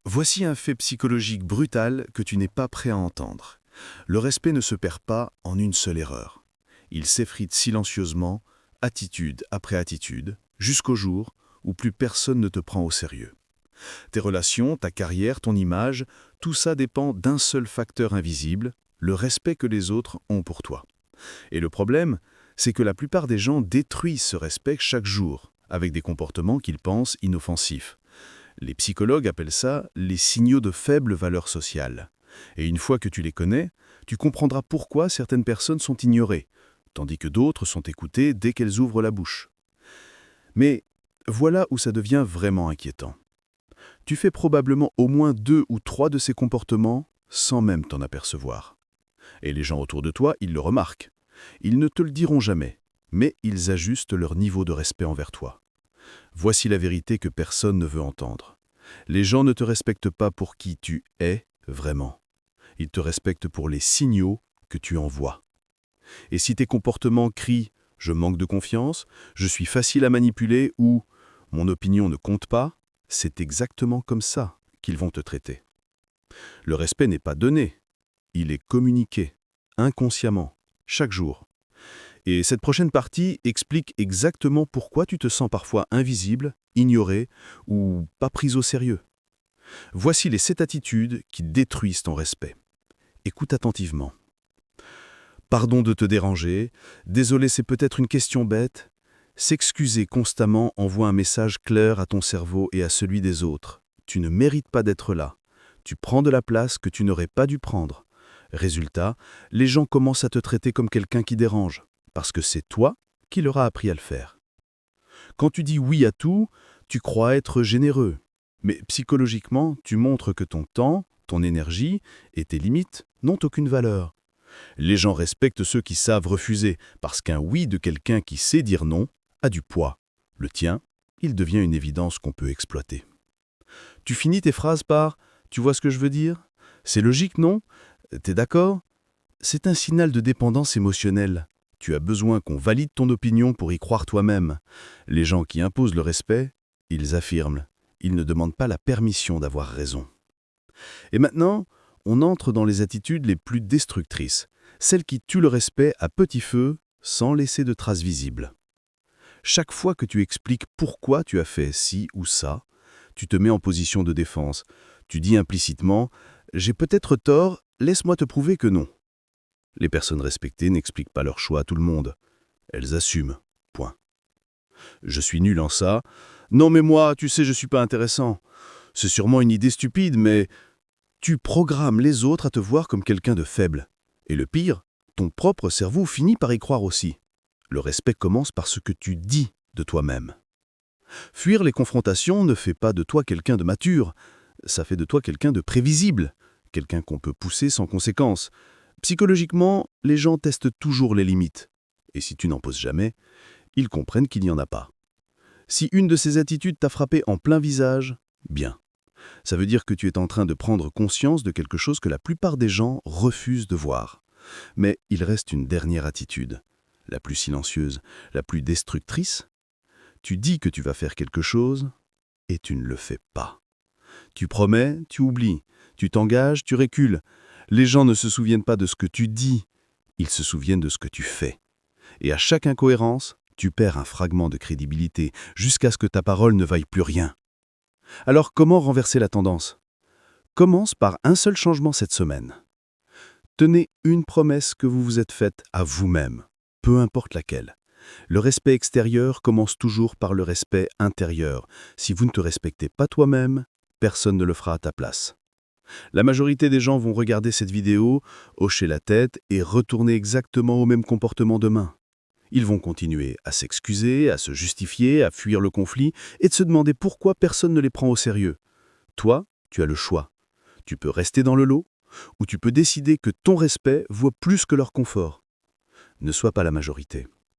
Voici un fait psychologique brutal que tu n'es pas prêt à entendre. Le respect ne se perd pas en une seule erreur. Il s'effrite silencieusement, attitude après attitude, jusqu'au jour où plus personne ne te prend au sérieux. Tes relations, ta carrière, ton image, tout ça dépend d'un seul facteur invisible, le respect que les autres ont pour toi. Et le problème, c'est que la plupart des gens détruisent ce respect chaque jour, avec des comportements qu'ils pensent inoffensifs. Les psychologues appellent ça les signaux de faible valeur sociale. Et une fois que tu les connais, tu comprendras pourquoi certaines personnes sont ignorées, tandis que d'autres sont écoutées dès qu'elles ouvrent la bouche. Mais voilà où ça devient vraiment inquiétant. Tu fais probablement au moins 2 ou 3 de ces comportements sans même t'en apercevoir. Et les gens autour de toi, ils le remarquent. Ils ne te le diront jamais, mais ils ajustent leur niveau de respect envers toi. Voici la vérité que personne ne veut entendre. Les gens ne te respectent pas pour qui tu es vraiment. Ils te respectent pour les signaux que tu envoies. Et si tes comportements crient « je manque de confiance »,« je suis facile à manipuler » ou « mon opinion ne compte pas », c'est exactement comme ça qu'ils vont te traiter. Le respect n'est pas donné, il est communiqué, inconsciemment, chaque jour. Et cette prochaine partie explique exactement pourquoi tu te sens parfois invisible, ignoré ou pas pris au sérieux. Voici les 7 attitudes qui détruisent ton respect. Écoute attentivement. Pardon de te déranger, désolé c'est peut-être une question bête. S'excuser constamment envoie un message clair à ton cerveau et à celui des autres. Tu ne mérites pas d'être là. Tu prends de la place que tu n'aurais pas dû prendre. Résultat, les gens commencent à te traiter comme quelqu'un qui dérange, parce que c'est toi qui leur as appris à le faire. Quand tu dis oui à tout, tu crois être généreux. Mais psychologiquement, tu montres que ton temps, ton énergie et tes limites n'ont aucune valeur. Les gens respectent ceux qui savent refuser, parce qu'un oui de quelqu'un qui sait dire non a du poids. Le tien, il devient une évidence qu'on peut exploiter. Tu finis tes phrases par « tu vois ce que je veux dire ?» C'est logique, non ? T'es d'accord ? C'est un signal de dépendance émotionnelle. Tu as besoin qu'on valide ton opinion pour y croire toi-même. Les gens qui imposent le respect, ils affirment. Ils ne demandent pas la permission d'avoir raison. Et maintenant, on entre dans les attitudes les plus destructrices, celles qui tuent le respect à petit feu sans laisser de traces visibles. Chaque fois que tu expliques pourquoi tu as fait ci ou ça, tu te mets en position de défense. Tu dis implicitement « j'ai peut-être tort, laisse-moi te prouver que non ». Les personnes respectées n'expliquent pas leur choix à tout le monde. Elles assument. Point. Je suis nul en ça. Non mais moi, tu sais, je suis pas intéressant. C'est sûrement une idée stupide, mais tu programmes les autres à te voir comme quelqu'un de faible. Et le pire, ton propre cerveau finit par y croire aussi. Le respect commence par ce que tu dis de toi-même. Fuir les confrontations ne fait pas de toi quelqu'un de mature. Ça fait de toi quelqu'un de prévisible, quelqu'un qu'on peut pousser sans conséquence. Psychologiquement, les gens testent toujours les limites. Et si tu n'en poses jamais, ils comprennent qu'il n'y en a pas. Si une de ces attitudes t'a frappé en plein visage, bien. Ça veut dire que tu es en train de prendre conscience de quelque chose que la plupart des gens refusent de voir. Mais il reste une dernière attitude, la plus silencieuse, la plus destructrice. Tu dis que tu vas faire quelque chose et tu ne le fais pas. Tu promets, tu oublies. Tu t'engages, tu recules. Les gens ne se souviennent pas de ce que tu dis, ils se souviennent de ce que tu fais. Et à chaque incohérence, tu perds un fragment de crédibilité jusqu'à ce que ta parole ne vaille plus rien. Alors comment renverser la tendance ? Commence par un seul changement cette semaine. Tenez une promesse que vous vous êtes faite à vous-même, peu importe laquelle. Le respect extérieur commence toujours par le respect intérieur. Si vous ne te respectez pas toi-même, personne ne le fera à ta place. La majorité des gens vont regarder cette vidéo, hocher la tête et retourner exactement au même comportement demain. Ils vont continuer à s'excuser, à se justifier, à fuir le conflit et de se demander pourquoi personne ne les prend au sérieux. Toi, tu as le choix. Tu peux rester dans le lot ou tu peux décider que ton respect vaut plus que leur confort. Ne sois pas la majorité.